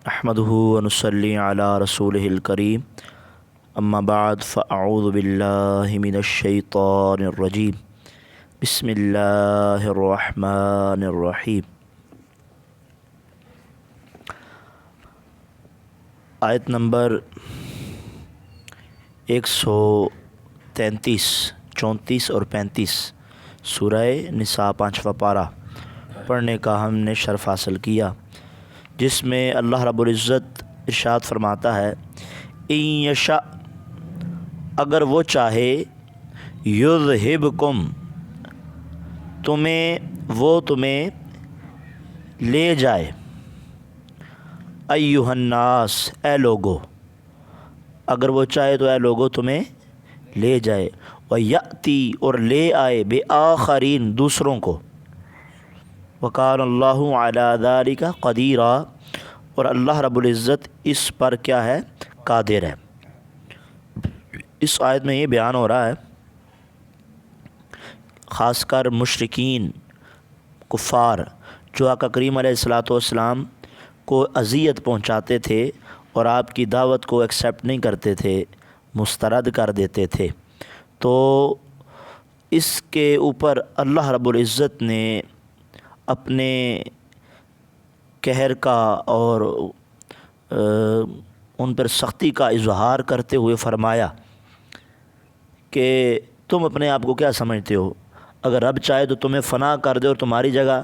احمدہ ونصلی علی رسولہ الکریم اما بعد فاعوذ باللہ من الشیطان الرجیم بسم اللہ الرحمن الرحیم۔ آیت نمبر 133، 34 اور 35 سورہ نساء 5واں پارہ پڑھنے کا ہم نے شرف حاصل کیا، جس میں اللہ رب العزت ارشاد فرماتا ہے ان یشاء، اگر وہ چاہے، یذہبکم، تمہیں لے جائے، ایھا الناس، اے لوگو، اگر وہ چاہے تو اے لوگو تمہیں لے جائے، ویأتی، اور لے آئے، بآخرین، دوسروں کو، وکان اللہ علی ذلک قدیرا، اور اللہ رب العزت اس پر کیا ہے؟ قادر ہے۔ اس آیت میں یہ بیان ہو رہا ہے خاص کر مشرکین، کفار، جو آقا کریم علیہ الصلاۃ والسلام کو اذیت پہنچاتے تھے اور آپ کی دعوت کو ایکسیپٹ نہیں کرتے تھے، مسترد کر دیتے تھے، تو اس کے اوپر اللہ رب العزت نے اپنے قہر کا اور ان پر سختی کا اظہار کرتے ہوئے فرمایا کہ تم اپنے آپ کو کیا سمجھتے ہو؟ اگر رب چاہے تو تمہیں فنا کر دے اور تمہاری جگہ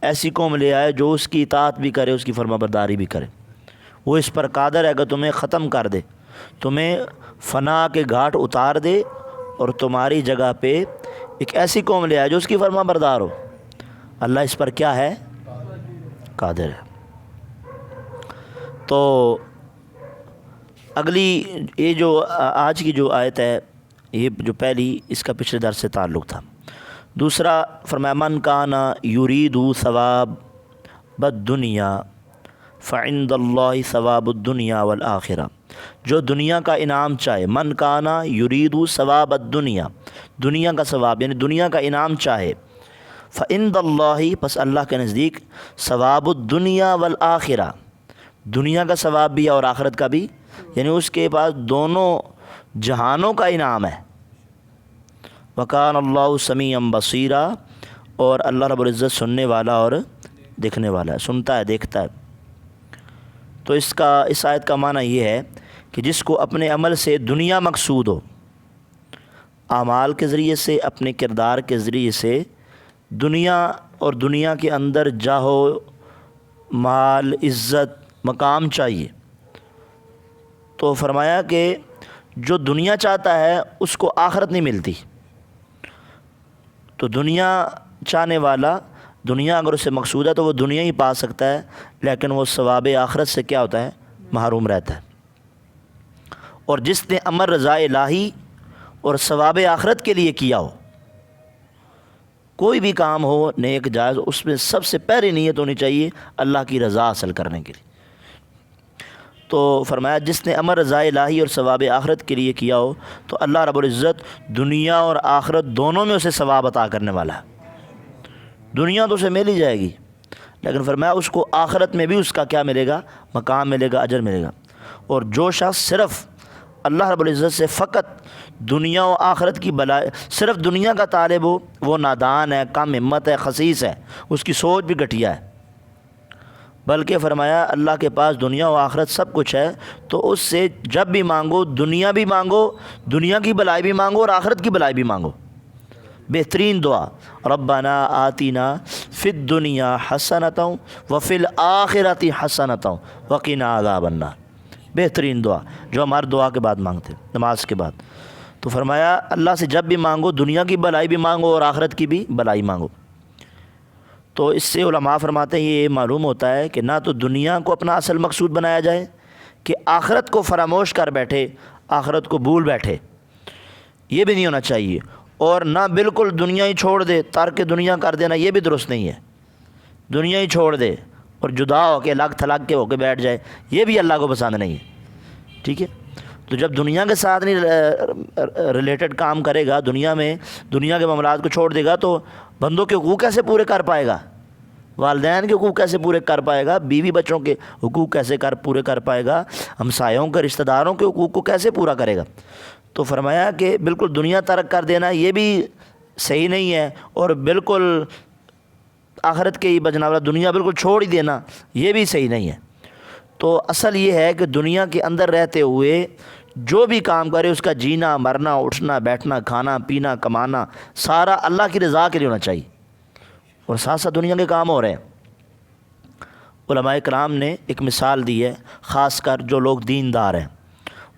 ایسی قوم لے آئے جو اس کی اطاعت بھی کرے، اس کی فرما برداری بھی کرے۔ وہ اس پر قادر ہے، اگر تمہیں ختم کر دے، تمہیں فنا کے گھاٹ اتار دے اور تمہاری جگہ پہ ایک ایسی قوم لے آئے جو اس کی فرما بردار ہو۔ اللہ اس پر کیا ہے؟ قادر ہے۔ تو اگلی یہ جو آج کی جو آیت ہے، یہ جو پہلی، اس کا پچھلے درس سے تعلق تھا۔ دوسرا فرمایا من کان یرید ثواب الدنیا فعند اللہ ثواب الدنیا والآخرہ، جو دنیا کا انعام چاہے، من کان یرید ثواب الدنیا، دنیا کا ثواب یعنی دنیا کا انعام چاہے، فعند اللہ، پس اللہ کے نزدیک، ثواب الدنیا والآخرہ، دنیا کا ثواب بھی اور آخرت کا بھی، یعنی اس کے پاس دونوں جہانوں کا انعام ہے۔ وکان اللہ سمیعا بصیرا، اور اللہ رب العزت سننے والا اور دیکھنے والا ہے، سنتا ہے، دیکھتا ہے۔ تو اس آیت کا معنی یہ ہے کہ جس کو اپنے عمل سے دنیا مقصود ہو، اعمال کے ذریعے سے، اپنے کردار کے ذریعے سے دنیا اور دنیا کے اندر جاہ و مال، عزت، مقام چاہیے، تو فرمایا کہ جو دنیا چاہتا ہے اس کو آخرت نہیں ملتی۔ تو دنیا چاہنے والا، دنیا اگر اسے مقصود ہے تو وہ دنیا ہی پا سکتا ہے، لیکن وہ ثواب آخرت سے کیا ہوتا ہے؟ محروم رہتا ہے۔ اور جس نے امر رضا الہی اور ثواب آخرت کے لیے کیا ہو، کوئی بھی کام ہو نیک جائز، اس میں سب سے پہلی نیت ہونی چاہیے اللہ کی رضا حاصل کرنے کے لیے۔ تو فرمایا جس نے امر رضا الہی اور ثواب آخرت کے لیے کیا ہو تو اللہ رب العزت دنیا اور آخرت دونوں میں اسے ثواب عطا کرنے والا ہے۔ دنیا تو اسے مل ہی جائے گی، لیکن فرمایا اس کو آخرت میں بھی اس کا کیا ملے گا؟ مقام ملے گا، اجر ملے گا۔ اور جو شخص صرف اللہ رب العزت سے فقط دنیا و آخرت کی بلائی، صرف دنیا کا طالب ہو، وہ نادان ہے، کم ہمت ہے، خسیس ہے، اس کی سوچ بھی گھٹیا ہے۔ بلکہ فرمایا اللہ کے پاس دنیا و آخرت سب کچھ ہے، تو اس سے جب بھی مانگو، دنیا بھی مانگو، دنیا کی بلائی بھی مانگو اور آخرت کی بلائی بھی مانگو۔ بہترین دعا ربنا آتینا فی الدنیا حسنۃ وفی الآخرۃ حسنۃ وقنا عذاب النار، بہترین دعا جو ہم ہر دعا کے بعد مانگتے ہیں، نماز کے بعد۔ تو فرمایا اللہ سے جب بھی مانگو، دنیا کی بلائی بھی مانگو اور آخرت کی بھی بلائی مانگو۔ تو اس سے علماء فرماتے ہیں یہ معلوم ہوتا ہے کہ نہ تو دنیا کو اپنا اصل مقصود بنایا جائے کہ آخرت کو فراموش کر بیٹھے، آخرت کو بھول بیٹھے، یہ بھی نہیں ہونا چاہیے، اور نہ بالکل دنیا ہی چھوڑ دے، ترک دنیا کر دینا، یہ بھی درست نہیں ہے۔ دنیا ہی چھوڑ دے اور جدا ہو کے، الگ تھلگ کے ہو کے بیٹھ جائے، یہ بھی اللہ کو پسند نہیں ہے، ٹھیک ہے۔ تو جب دنیا کے ساتھ نہیں ریلیٹڈ کام کرے گا، دنیا میں دنیا کے معاملات کو چھوڑ دے گا، تو بندوں کے حقوق کیسے پورے کر پائے گا؟ والدین کے حقوق کیسے پورے کر پائے گا؟ بیوی بچوں کے حقوق کیسے پورے کر پائے گا؟ ہمسایوں کے رشتہ داروں کے حقوق کو کیسے پورا کرے گا؟ تو فرمایا کہ بالکل دنیا ترک کر دینا یہ بھی صحیح نہیں ہے، اور بالکل آخرت کے ہی بجنا والا دنیا بالکل چھوڑ ہی دینا یہ بھی صحیح نہیں ہے۔ تو اصل یہ ہے کہ دنیا کے اندر رہتے ہوئے جو بھی کام کرے اس کا جینا مرنا اٹھنا بیٹھنا کھانا پینا کمانا سارا اللہ کی رضا کے لیے ہونا چاہیے، اور ساتھ ساتھ دنیا کے کام ہو رہے ہیں۔ علماء کرام نے ایک مثال دی ہے، خاص کر جو لوگ دیندار ہیں،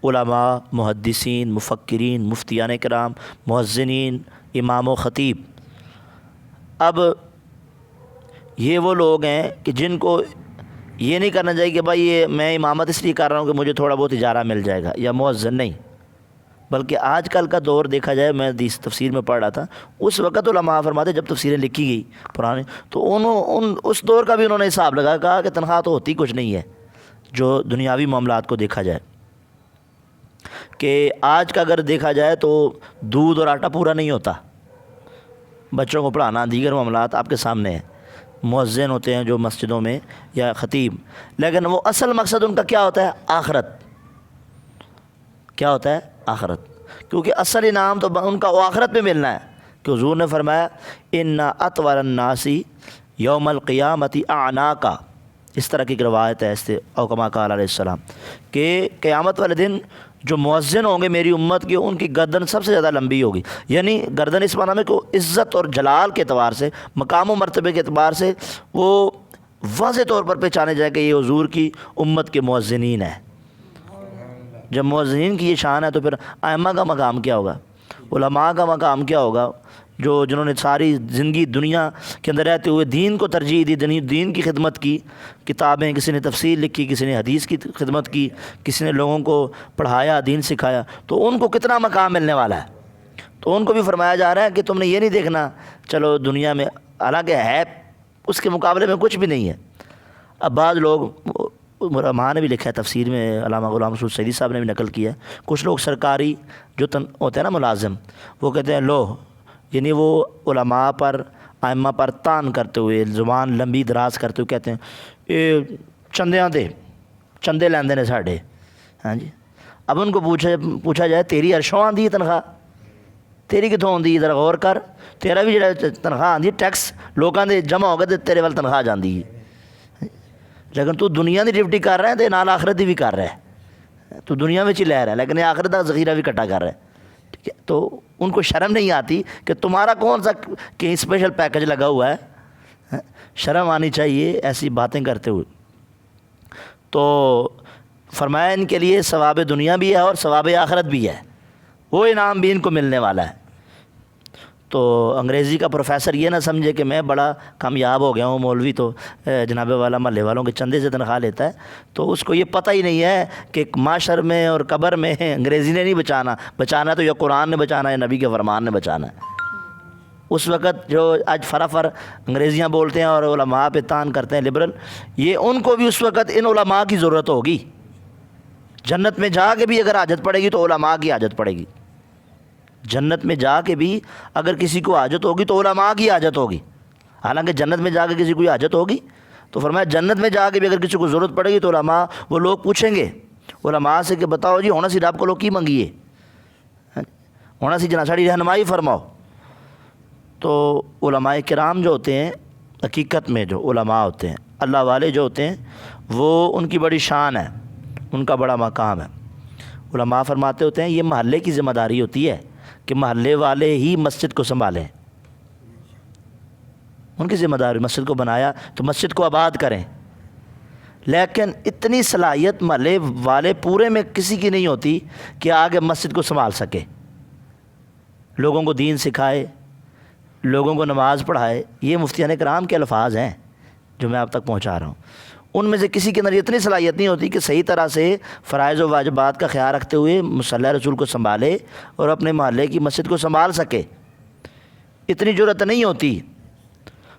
علماء، محدثین، مفکرین، مفتیان کرام، مؤذنین، امام و خطیب۔ اب یہ وہ لوگ ہیں کہ جن کو یہ نہیں کرنا چاہیے کہ بھائی یہ میں امامت اس لیے کر رہا ہوں کہ مجھے تھوڑا بہت اجارہ مل جائے گا یا مؤذن، نہیں، بلکہ آج کل کا دور دیکھا جائے، میں حدیث تفسیر میں پڑھ رہا تھا، اس وقت علماء فرماتے جب تفسیریں لکھی گئی پرانے، تو اس دور کا بھی انہوں نے حساب لگایا، کہا کہ تنخواہ تو ہوتی کچھ نہیں ہے جو دنیاوی معاملات کو دیکھا جائے، کہ آج کا اگر دیکھا جائے تو دودھ اور آٹا پورا نہیں ہوتا، بچوں کو پڑھانا دیگر معاملات آپ کے سامنے ہیں، مؤذن ہوتے ہیں جو مسجدوں میں یا خطیب، لیکن وہ اصل مقصد ان کا کیا ہوتا ہے؟ آخرت۔ کیا ہوتا ہے؟ آخرت، کیونکہ اصل انعام تو ان کا آخرت میں ملنا ہے، کہ حضور نے فرمایا ان اطول الناس یوم القیامت اعناقا، اس طرح کی ایک روایت ہے او کما قال علیہ السلام، کہ قیامت والے دن جو مؤذن ہوں گے میری امت کی، ان کی گردن سب سے زیادہ لمبی ہوگی، یعنی گردن اس معنی میں کہ عزت اور جلال کے اعتبار سے، مقام و مرتبے کے اعتبار سے وہ واضح طور پر پہچانے جائے کہ یہ حضور کی امت کے مؤذنین ہیں۔ جب مؤذنین کی یہ شان ہے تو پھر ائمہ کا مقام کیا ہوگا، علماء کا مقام کیا ہوگا، جنہوں نے ساری زندگی دنیا کے اندر رہتے ہوئے دین کو ترجیح دی، دین کی خدمت کی، کتابیں کسی نے تفسیر لکھی، کسی نے حدیث کی خدمت کی، کسی نے لوگوں کو پڑھایا، دین سکھایا، تو ان کو کتنا مقام ملنے والا ہے۔ تو ان کو بھی فرمایا جا رہا ہے کہ تم نے یہ نہیں دیکھنا چلو دنیا میں، حالانکہ ہے اس کے مقابلے میں کچھ بھی نہیں ہے۔ اب بعض لوگ، علماء نے بھی لکھا ہے تفسیر میں، علامہ غلام مسعود سعیدی صاحب نے بھی نقل کیا ہے، کچھ لوگ سرکاری جو ہوتے ہیں نا ملازم، وہ کہتے ہیں لو، یعنی وہ علماء پر ائمہ پر تان کرتے ہوئے، زبان لمبی دراز کرتے ہوئے کہتے ہیں اے چندیاں دے، چندے لیندے نے ساڈے، ہاں جی۔ اب ان کو پوچھا جائے تیری عرشوں آندی تنخواہ، تیری کتوں آندی؟ ذرا غور کر، تیرا بھی جڑا تنخواہ آندی ٹیکس لوکاں دے جمع ہو گئے تے تیرے وال تنخواہ جاندی ہے، لیکن تو دنیا دی ڈیوٹی کر رہا ہے تے نال آخرت دی بھی کر رہا ہے، تو دنیا میں ہی لے رہا ہے لیکن آخرت دا ذخیرہ بھی کٹا کر رہا ہے، ٹھیک ہے۔ تو ان کو شرم نہیں آتی کہ تمہارا کون سا کہیں اسپیشل پیکج لگا ہوا ہے، شرم آنی چاہیے ایسی باتیں کرتے ہوئے۔ تو فرمایا ان کے لیے ثواب دنیا بھی ہے اور ثواب آخرت بھی ہے، وہ انعام بھی ان کو ملنے والا ہے۔ تو انگریزی کا پروفیسر یہ نہ سمجھے کہ میں بڑا کامیاب ہو گیا ہوں، مولوی تو جناب والا محلے والوں کے چندے سے تنخواہ لیتا ہے، تو اس کو یہ پتہ ہی نہیں ہے کہ معاشر میں اور قبر میں انگریزی نے نہیں بچانا تو یا قرآن نے بچانا ہے یا نبی کے فرمان نے بچانا ہے۔ اس وقت جو آج فرافر انگریزیاں بولتے ہیں اور علماء پہ تان کرتے ہیں لبرل، یہ ان کو بھی اس وقت ان علماء کی ضرورت ہوگی، جنت میں جا کے بھی اگر حاجت پڑے گی تو علماء کی حاجت پڑے گی، جنت میں جا کے بھی اگر کسی کو حاجت ہوگی تو علماء کی حاجت ہوگی، حالانکہ جنت میں جا کے کسی کو حاجت ہوگی، تو فرمایا جنت میں جا کے بھی اگر کسی کو ضرورت پڑے گی تو علماء، وہ لوگ پوچھیں گے علماء سے کہ بتاؤ جی ہونا سی رب کو لوگ کی منگیے، ہونا سی جنا ساڑی رہنمائی فرماؤ۔ تو علماء کرام جو ہوتے ہیں، حقیقت میں جو علماء ہوتے ہیں، اللہ والے جو ہوتے ہیں، وہ ان کی بڑی شان ہے، ان کا بڑا مقام ہے۔ علماء فرماتے ہوتے ہیں یہ محلے کی ذمہ داری ہوتی ہے کہ محلے والے ہی مسجد کو سنبھالیں، ان کی ذمہ داری، مسجد کو بنایا تو مسجد کو آباد کریں، لیکن اتنی صلاحیت محلے والے پورے میں کسی کی نہیں ہوتی کہ آگے مسجد کو سنبھال سکے، لوگوں کو دین سکھائے، لوگوں کو نماز پڑھائے۔ یہ مفتیان کرام کے الفاظ ہیں جو میں آپ تک پہنچا رہا ہوں، ان میں سے کسی کے اندر اتنی صلاحیت نہیں ہوتی کہ صحیح طرح سے فرائض و واجبات کا خیال رکھتے ہوئے مصلی رسول کو سنبھالے اور اپنے محلے کی مسجد کو سنبھال سکے، اتنی جرأت نہیں ہوتی۔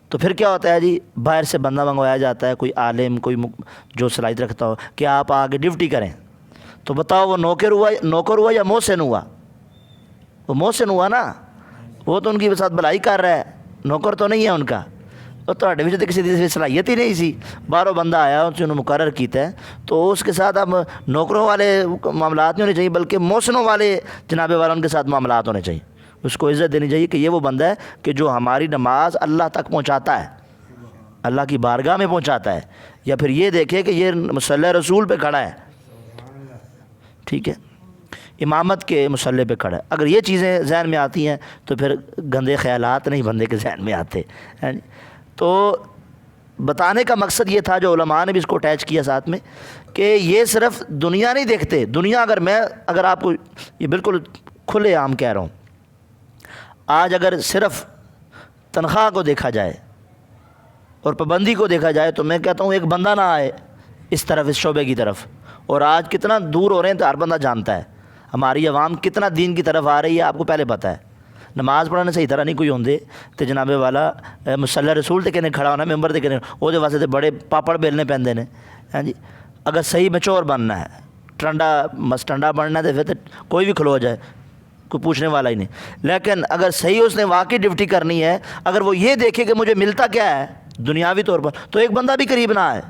تو پھر کیا ہوتا ہے جی، باہر سے بندہ منگوایا جاتا ہے، کوئی عالم، کوئی جو صلاحیت رکھتا ہو کہ آپ آگے ڈیوٹی کریں، تو بتاؤ وہ نوکر ہوا یا محسن ہوا؟ وہ محسن ہوا نا، وہ تو ان کی ساتھ بھلائی کر رہا ہے، نوکر تو نہیں ہے ان کا، اور تھوڑے وچ تے کسی دی صلاحیت ہی نہیں سی، باہروں بندہ آیا اس نے مقرر کیتا ہے، تو اس کے ساتھ اب نوکروں والے معاملات نہیں ہونے چاہیے بلکہ محسنوں والے جناب والا ان کے ساتھ معاملات ہونے چاہیے. اس کو عزت دینی چاہیے کہ یہ وہ بندہ ہے کہ جو ہماری نماز اللہ تک پہنچاتا ہے، اللہ کی بارگاہ میں پہنچاتا ہے. یا پھر یہ دیکھے کہ یہ مصلی رسول پہ کھڑا ہے، ٹھیک ہے، امامت کے مصلی پہ کھڑا ہے. اگر یہ چیزیں ذہن میں آتی ہیں تو پھر گندے خیالات نہیں بندے کے ذہن میں آتے ہیں. تو بتانے کا مقصد یہ تھا، جو علماء نے بھی اس کو اٹیچ کیا ساتھ میں، کہ یہ صرف دنیا نہیں دیکھتے. دنیا اگر آپ کو یہ بالکل کھلے عام کہہ رہا ہوں، آج اگر صرف تنخواہ کو دیکھا جائے اور پابندی کو دیکھا جائے تو میں کہتا ہوں ایک بندہ نہ آئے اس طرف، اس شعبے کی طرف. اور آج کتنا دور ہو رہے ہیں تو ہر بندہ جانتا ہے. ہماری عوام کتنا دین کی طرف آ رہی ہے آپ کو پہلے پتہ ہے. نماز پڑھنے صحیح طرح نہیں کوئی ہوندے تو جناب والا مصلی رسول تے کہنے کھڑا ہونا، ممبر تے کہنے وہ واسطے تے بڑے پاپڑ بیلنے پیندے نے. ہاں جی، اگر صحیح مچور بننا ہے، ٹنڈا بننا ہے تو پھر تو کوئی بھی کھلو جائے، کوئی پوچھنے والا ہی نہیں. لیکن اگر صحیح اس نے واقعی ڈیوٹی کرنی ہے، اگر وہ یہ دیکھے کہ مجھے ملتا کیا ہے دنیاوی طور پر، تو ایک بندہ بھی قریب نہ آئے.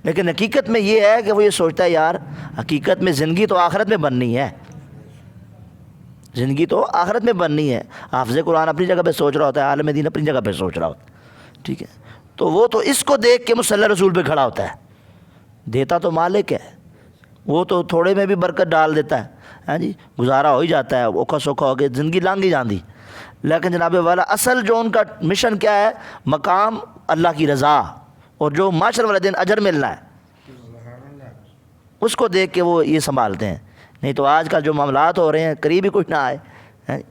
لیکن حقیقت میں یہ ہے کہ وہ یہ سوچتا ہے یار حقیقت میں زندگی تو آخرت میں بننی ہے، زندگی تو آخرت میں بننی ہے. حافظ قرآن اپنی جگہ پہ سوچ رہا ہوتا ہے، عالم دین اپنی جگہ پہ سوچ رہا ہوتا ہے، ٹھیک ہے. تو وہ تو اس کو دیکھ کے مصلی رسول پہ کھڑا ہوتا ہے. دیتا تو مالک ہے، وہ تو تھوڑے میں بھی برکت ڈال دیتا ہے. ہاں جی، گزارا ہو ہی جاتا ہے، اوکھا سوکھا ہو کے زندگی لنگ ہی جاندی. لیکن جناب والا اصل جو ان کا مشن کیا ہے، مقام اللہ کی رضا اور جو معاشر والے دن اجر ملنا ہے، اس کو دیکھ کے وہ یہ سنبھالتے ہیں. نہیں تو آج کل جو معاملات ہو رہے ہیں قریب ہی کچھ نہ آئے،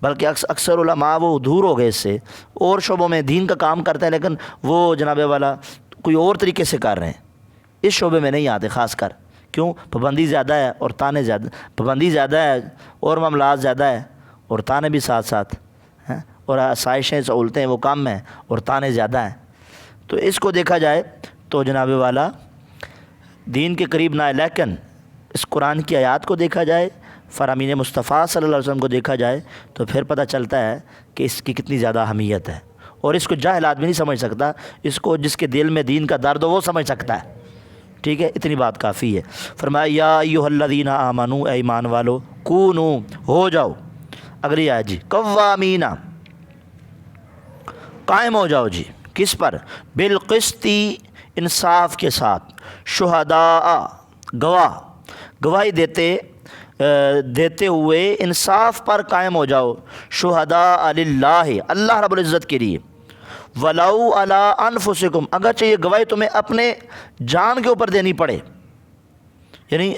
بلکہ اکثر علماء وہ دور ہو گئے اس سے، اور شعبوں میں دین کا کام کرتے ہیں لیکن وہ جناب والا کوئی اور طریقے سے کر رہے ہیں، اس شعبے میں نہیں آتے. خاص کر کیوں؟ پابندی زیادہ ہے اور تانے زیادہ، پابندی زیادہ ہے اور معاملات زیادہ ہے اور تانے بھی ساتھ ساتھ ہیں، اور آسائشیں سہولتیں وہ کم ہیں اور تانے زیادہ ہیں. تو اس کو دیکھا جائے تو جناب والا دین کے قریب نہ آئے. لیکن اس قرآن کی آیات کو دیکھا جائے، فرامین مصطفیٰ صلی اللہ علیہ وسلم کو دیکھا جائے تو پھر پتہ چلتا ہے کہ اس کی کتنی زیادہ اہمیت ہے. اور اس کو جاہل آدمی نہیں سمجھ سکتا، اس کو جس کے دل میں دین کا درد ہو وہ سمجھ سکتا ہے. ٹھیک ہے، اتنی بات کافی ہے. فرمایا یا ایھا الذین آمنوا، اے ایمان والو، کونو، ہو جاؤ. اگلی آیت جی، قوامین، قائم ہو جاؤ جی، کس پر؟ بالقسطی، انصاف کے ساتھ. شہداء، گواہی دیتے ہوئے انصاف پر قائم ہو جاؤ. شہداء للہ، اللہ رب العزت کے لیے. ولو علی انفسکم، اگرچہ یہ گواہی تمہیں اپنے جان کے اوپر دینی پڑے، یعنی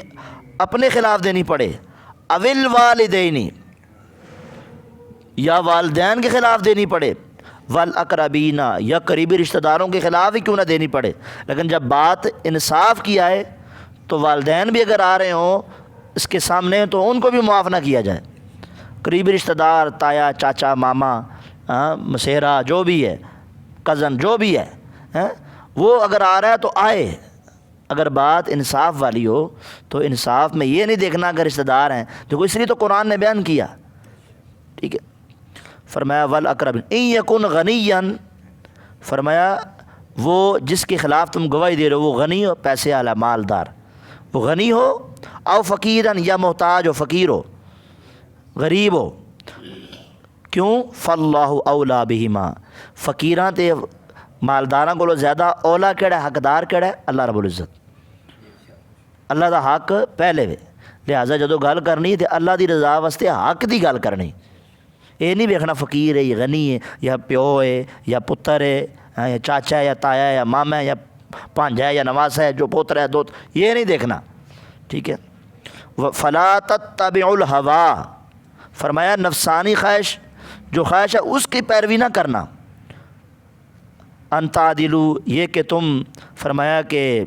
اپنے خلاف دینی پڑے. اول والدین، یا والدین کے خلاف دینی پڑے. والاقربین، یا قریبی رشتہ داروں کے خلاف ہی کیوں نہ دینی پڑے. لیکن جب بات انصاف کی آئے تو والدین بھی اگر آ رہے ہوں اس کے سامنے تو ان کو بھی معاف نہ کیا جائے. قریبی رشتہ دار، تایا، چاچا، ماما، مسیرا، جو بھی ہے، کزن، جو بھی ہے، وہ اگر آ رہا ہے تو آئے. اگر بات انصاف والی ہو تو انصاف میں یہ نہیں دیکھنا کہ رشتہ دار ہیں، دیکھو اس لیے تو قرآن نے بیان کیا. ٹھیک ہے، فرمایا والاقربین ان یکن غنیا، فرمایا وہ جس کے خلاف تم گواہی دے رہے ہو وہ غنی ہو، پیسے والا، مالدار، وہ غنی ہو، او فقیرن، یا محتاج ہو، فقیر ہو، غریب ہو. کیوں؟ فاللہ اولا بہما، فقیراں تے مالداراں کو زیادہ اولا کیڑا ہے، حقدار کیڑا ہے؟ اللہ رب العزت. اللہ دا حق پہلے وے، لہٰذا جدو گل کرنی تے اللہ دی رضا واسطے حق دی گل کرنی. یہ نہیں ویکھنا فقیر ہے یا غنی ہے یا پیو ہے یا پتر ہے یا چاچا ہے یا تایا ہے یا ماما ہے یا پانجا ہے یا نواسا ہے جو پوتر ہے دوت، یہ نہیں دیکھنا. ٹھیک ہے، فلا تتبعوا الہوا، فرمایا نفسانی خواہش، جو خواہش ہے اس کی پیروی نہ کرنا. ان تعدلوا، یہ کہ تم، فرمایا کہ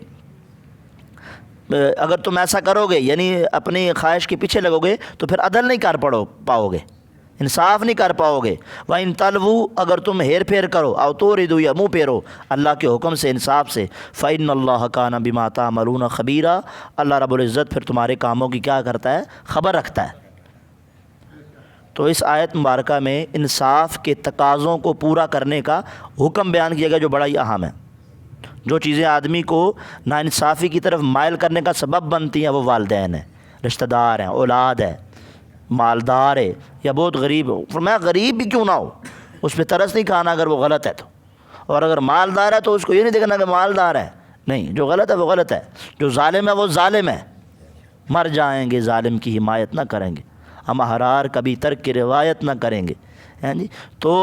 اگر تم ایسا کرو گے یعنی اپنی خواہش کے پیچھے لگو گے تو پھر عدل نہیں کر پاؤ گے، انصاف نہیں کر پاؤ گے. وَإِن تَلْوُوا، اگر تم ہیر پھیر کرو، او توردو، یا منہ پھیرو اللہ کے حکم سے، انصاف سے. فَإِنَّ اللَّهَ كَانَ بِمَا تَعْمَلُونَ خَبِيرًا، اللہ رب العزت پھر تمہارے کاموں کی کیا کرتا ہے؟ خبر رکھتا ہے. تو اس آیت مبارکہ میں انصاف کے تقاضوں کو پورا کرنے کا حکم بیان کیا گیا جو بڑا ہی اہم ہے۔ جو چیزیں آدمی کو ناانصافی کی طرف مائل کرنے کا سبب بنتی ہیں وہ والدین ہیں، رشتہ دار ہیں، اولاد ہے، مالدار ہے یا بہت غریب ہو۔ فرمایا غریب بھی کیوں نہ ہو اس پہ ترس نہیں کھانا اگر وہ غلط ہے تو، اور اگر مالدار ہے تو اس کو یہ نہیں دیکھنا کہ مالدار ہے، نہیں، جو غلط ہے وہ غلط ہے، جو ظالم ہے وہ ظالم ہے۔ مر جائیں گے ظالم کی حمایت نہ کریں گے، ہم احرار کبھی ترک کی روایت نہ کریں گے۔ جی تو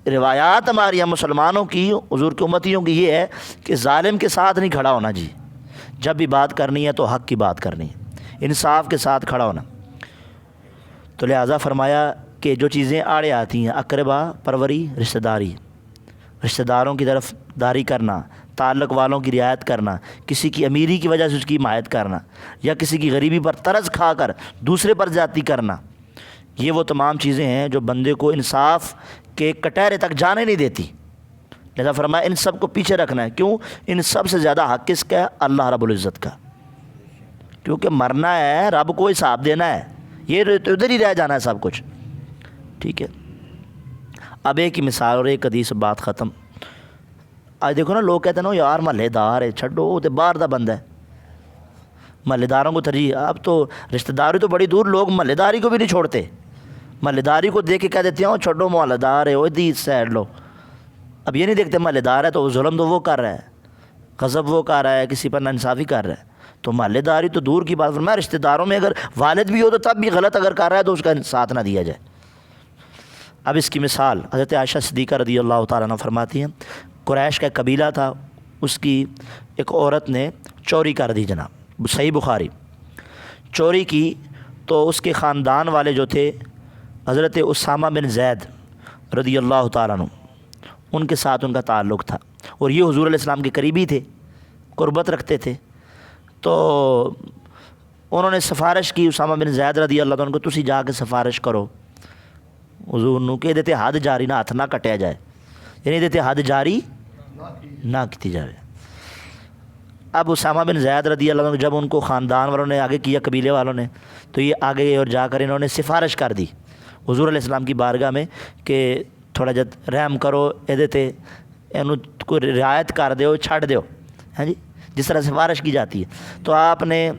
روایات ہماری ہم مسلمانوں کی، حضور کی امتیوں کی یہ ہے کہ ظالم کے ساتھ نہیں کھڑا ہونا جی، جب بھی بات کرنی ہے تو حق کی بات کرنی ہے، انصاف کے ساتھ کھڑا ہونا۔ تو لہٰذا فرمایا کہ جو چیزیں آڑے آتی ہیں، اقربا پروری، رشتہ داری، رشتہ داروں کی طرف داری کرنا، تعلق والوں کی رعایت کرنا، کسی کی امیری کی وجہ سے اس کی حمایت کرنا، یا کسی کی غریبی پر ترس کھا کر دوسرے پر زیادتی کرنا، یہ وہ تمام چیزیں ہیں جو بندے کو انصاف کے کٹہرے تک جانے نہیں دیتی۔ لہذا فرمایا ان سب کو پیچھے رکھنا ہے۔ کیوں؟ ان سب سے زیادہ حق کس کا ہے؟ اللہ رب العزت کا، کیونکہ مرنا ہے، رب کو حساب دینا ہے، یہ تو ادھر ہی رہ جانا ہے سب کچھ، ٹھیک ہے۔ اب ایک ہی مثال اور ایک حدیث، بات ختم۔ آج دیکھو نا، لوگ کہتے ہیں نا یار محلے دار ہے، چھڈو وہ تو باہر دا بندہ ہے، محلے داروں کو ترجیح۔ اب تو رشتہ داری تو بڑی دور، لوگ محلے داری کو بھی نہیں چھوڑتے، محلے داری کو دیکھ کے کہہ دیتے ہیں چھڈو محلے دار ہے، وہ دی سائڈ لو۔ اب یہ نہیں دیکھتے محلے دار ہے تو ظلم تو وہ کر رہا ہے، غضب وہ کر رہا ہے، کسی پر ناانصافی کر رہا ہے، تو محلے داری تو دور کی بات۔ فرمایا رشتہ داروں میں اگر والد بھی ہو تو تب بھی غلط اگر کر رہا ہے تو اس کا ساتھ نہ دیا جائے۔ اب اس کی مثال حضرت عائشہ صدیقہ رضی اللہ تعالیٰ عنہ فرماتی ہیں، قریش کا قبیلہ تھا، اس کی ایک عورت نے چوری کر دی جناب، صحیح بخاری، چوری کی تو اس کے خاندان والے جو تھے حضرت اسامہ بن زید رضی اللہ تعالیٰ عنہ، ان کے ساتھ ان کا تعلق تھا، اور یہ حضور علیہ السلام کے قریبی تھے، قربت رکھتے تھے۔ تو انہوں نے سفارش کی اسامہ بن زید رضی اللہ عنہ کو، تسی جا کے سفارش کرو حضور نو کہ دیتے حد جاری نہ ہاتھ نہ کٹیا جائے، یعنی دیتے حد جاری نہ کی جائے۔ اب اسامہ بن زید رضی اللہ عنہ جب ان کو خاندان والوں نے آگے کیا، قبیلے والوں نے، تو یہ آگے اور جا کر انہوں نے سفارش کر دی حضور علیہ السلام کی بارگاہ میں کہ تھوڑا جد رحم کرو، یہ دیتے انہوں کو رعایت کر دیو، چھڑ دیو، ہاں جی، جس طرح سفارش کی جاتی ہے۔ تو آپ نے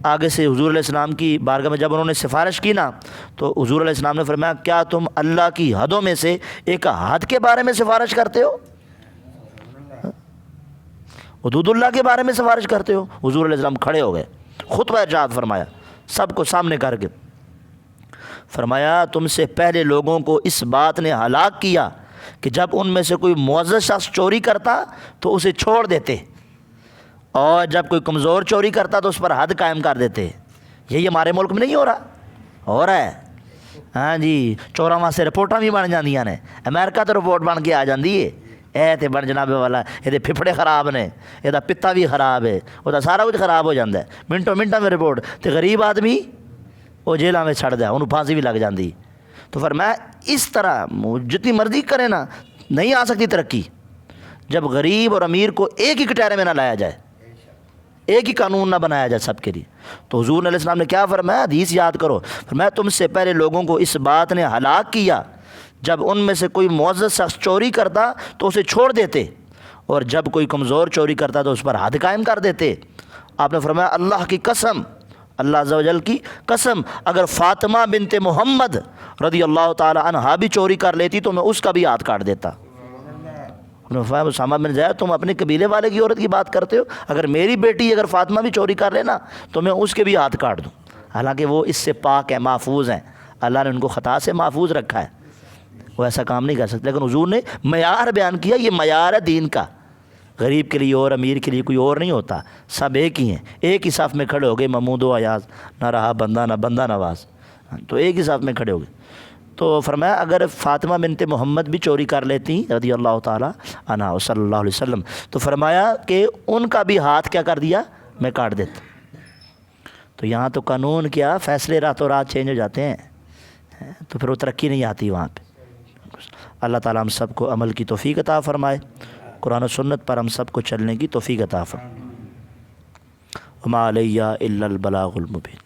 آگے سے حضور علیہ السلام کی بارگاہ میں جب انہوں نے سفارش کی نا، تو حضور علیہ السلام نے فرمایا کیا تم اللہ کی حدوں میں سے ایک حد کے بارے میں سفارش کرتے ہو؟ حدود اللہ کے بارے میں سفارش کرتے ہو؟ حضور علیہ السلام کھڑے ہو گئے، خطبہ ارشاد فرمایا سب کو سامنے کر کے، فرمایا تم سے پہلے لوگوں کو اس بات نے ہلاک کیا کہ جب ان میں سے کوئی معزز شخص چوری کرتا تو اسے چھوڑ دیتے، اور جب کوئی کمزور چوری کرتا تو اس پر حد قائم کر دیتے۔ یہی ہمارے ملک میں نہیں ہو رہا ہے، ہاں جی، چوراں واسطے رپورٹاں بھی بن جاندیاں نے، امریکہ تو رپورٹ بن کے آ جاندی ہے، اے تے بن جناب والا یہ پھپھڑے خراب نے، یہ پتا بھی خراب ہے، وہ سارا کچھ خراب ہو جاتا ہے، منٹوں میں رپورٹ، تے غریب آدمی وہ جیلوں میں چھڑ دیا، انہوں پھانسی بھی لگ جاندی۔ تو فرمایا اس طرح جتنی مرضی کرے نا نہیں آ سکتی ترقی، جب غریب اور امیر کو ایک ہی کٹہرے میں نہ لایا جائے، ایک ہی قانون نہ بنایا جائے سب کے لیے۔ تو حضور علیہ السلام نے کیا فرمایا؟ حدیث یاد کرو، فرمایا تم سے پہلے لوگوں کو اس بات نے ہلاک کیا جب ان میں سے کوئی معزز شخص چوری کرتا تو اسے چھوڑ دیتے، اور جب کوئی کمزور چوری کرتا تو اس پر حد قائم کر دیتے۔ آپ نے فرمایا اللہ کی قسم، اللہ عز و جل کی قسم، اگر فاطمہ بنت محمد رضی اللہ تعالی عنہا بھی چوری کر لیتی تو میں اس کا بھی ہاتھ کاٹ دیتا۔ اسامہ بن زید تم اپنے قبیلے والے کی عورت کی بات کرتے ہو، اگر میری بیٹی اگر فاطمہ بھی چوری کر لینا تو میں اس کے بھی ہاتھ کاٹ دوں، حالانکہ وہ اس سے پاک ہے، محفوظ ہیں، اللہ نے ان کو خطا سے محفوظ رکھا ہے، وہ ایسا کام نہیں کر سکتے۔ لیکن حضور نے معیار بیان کیا، یہ معیار ہے دین کا، غریب کے لیے اور امیر کے لیے کوئی اور نہیں ہوتا، سب ایک ہی ہیں، ایک ہی صف میں کھڑے ہو گئے، محمود و ایاز، نہ رہا بندہ نہ بندہ نواز، تو ایک ہی صف میں کھڑے ہو گئے۔ تو فرمایا اگر فاطمہ بنت محمد بھی چوری کر لیتی رضی اللہ تعالی عنہا صلی اللہ علیہ وسلم، تو فرمایا کہ ان کا بھی ہاتھ کیا کر دیا؟ میں کاٹ دیتا۔ تو یہاں تو قانون کیا، فیصلے راتوں رات چینج ہو جاتے ہیں، تو پھر وہ ترقی نہیں آتی وہاں پہ۔ اللہ تعالیٰ ہم سب کو عمل کی توفیق عطا فرمائے، قرآن و سنت پر ہم سب کو چلنے کی توفیق عطا فرمائے۔ وما علیہ الا البلاغ المبین۔